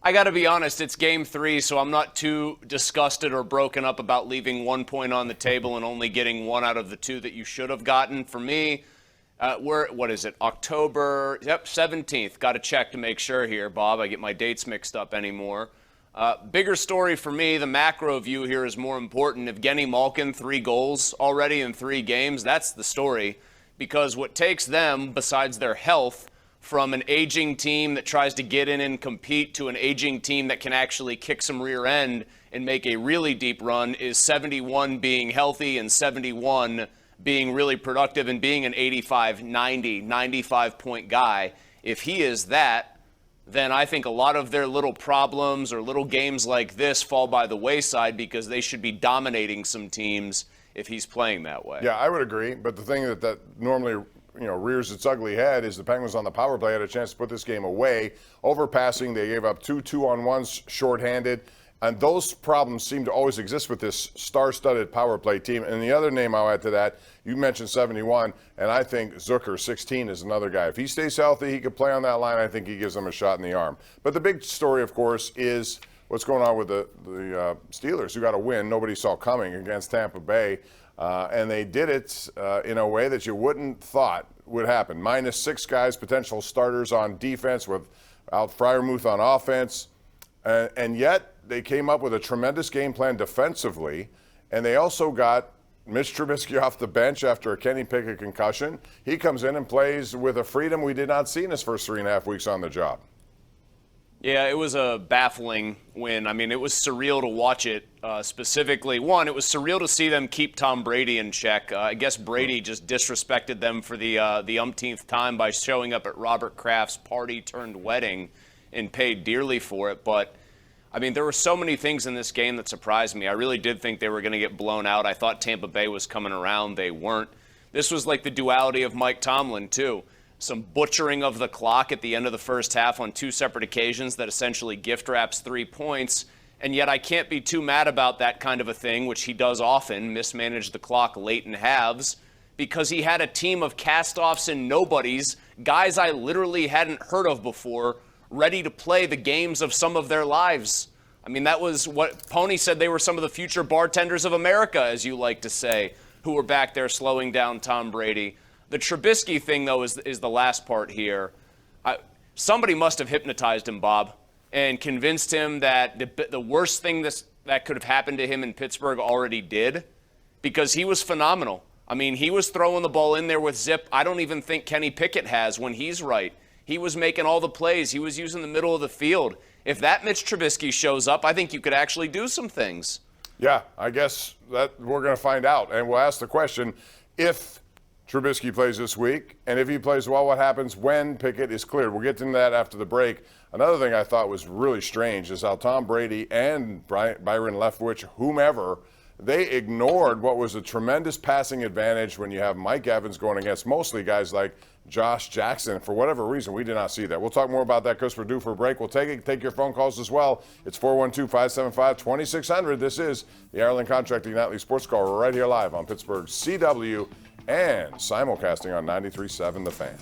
I got to be honest, it's game 3, so I'm not too disgusted or broken up about leaving 1 point on the table and only getting 1 out of the 2 that you should have gotten. For me, what is it, October 17th. Got to check to make sure here, Bob. I get my dates mixed up anymore. Bigger story for me, the macro view here is more important. Evgeny Malkin, 3 goals already in 3 games. That's the story. Because what takes them, besides their health, from an aging team that tries to get in and compete to an aging team that can actually kick some rear end and make a really deep run, is 71 being healthy and 71 being really productive and being an 85, 90, 95-point guy. If he is that, then I think a lot of their little problems or little games like this fall by the wayside because they should be dominating some teams if he's playing that way. Yeah, I would agree. But the thing that normally rears its ugly head is the Penguins on the power play had a chance to put this game away. Overpassing, they gave up 2 2-on-1s shorthanded. And those problems seem to always exist with this star-studded power play team. And the other name I'll add to that, you mentioned 71, and I think Zucker, 16, is another guy. If he stays healthy, he could play on that line. I think he gives them a shot in the arm. But the big story, of course, is what's going on with the Steelers, who got a win nobody saw coming against Tampa Bay. And they did it in a way that you wouldn't thought would happen. -6 guys, potential starters on defense, without Freiermuth on offense. And yet they came up with a tremendous game plan defensively. And they also got Mitch Trubisky off the bench after a Kenny Pickett concussion. He comes in and plays with a freedom we did not see in his first 3.5 weeks on the job. Yeah, it was a baffling win. I mean, it was surreal to watch it. Specifically, one, it was surreal to see them keep Tom Brady in check. I guess Brady just disrespected them for the umpteenth time by showing up at Robert Kraft's party-turned-wedding and paid dearly for it. But, I mean, there were so many things in this game that surprised me. I really did think they were going to get blown out. I thought Tampa Bay was coming around. They weren't. This was like the duality of Mike Tomlin, too. Some butchering of the clock at the end of the first half on 2 separate occasions that essentially gift wraps 3 points. And yet I can't be too mad about that kind of a thing, which he does often, mismanage the clock late in halves, because he had a team of cast-offs and nobodies, guys I literally hadn't heard of before, ready to play the games of some of their lives. I mean, that was what Pony said. They were some of the future bartenders of America, as you like to say, who were back there slowing down Tom Brady. The Trubisky thing, though, is the last part here. Somebody must have hypnotized him, Bob, and convinced him that the worst thing that could have happened to him in Pittsburgh already did, because he was phenomenal. I mean, he was throwing the ball in there with zip. I don't even think Kenny Pickett has when he's right. He was making all the plays. He was using the middle of the field. If that Mitch Trubisky shows up, I think you could actually do some things. Yeah, I guess that we're going to find out. And we'll ask the question, if Trubisky plays this week, and if he plays well, what happens when Pickett is cleared? We'll get into that after the break. Another thing I thought was really strange is how Tom Brady and Byron Leftwich, whomever, they ignored what was a tremendous passing advantage when you have Mike Evans going against mostly guys like Josh Jackson. For whatever reason, we did not see that. We'll talk more about that because we're due for a break. We'll take your phone calls as well. It's 412-575-2600. This is the Ireland Contracting Nightly Sports Call. We're right here live on Pittsburgh's CW and simulcasting on 93.7 The Fan.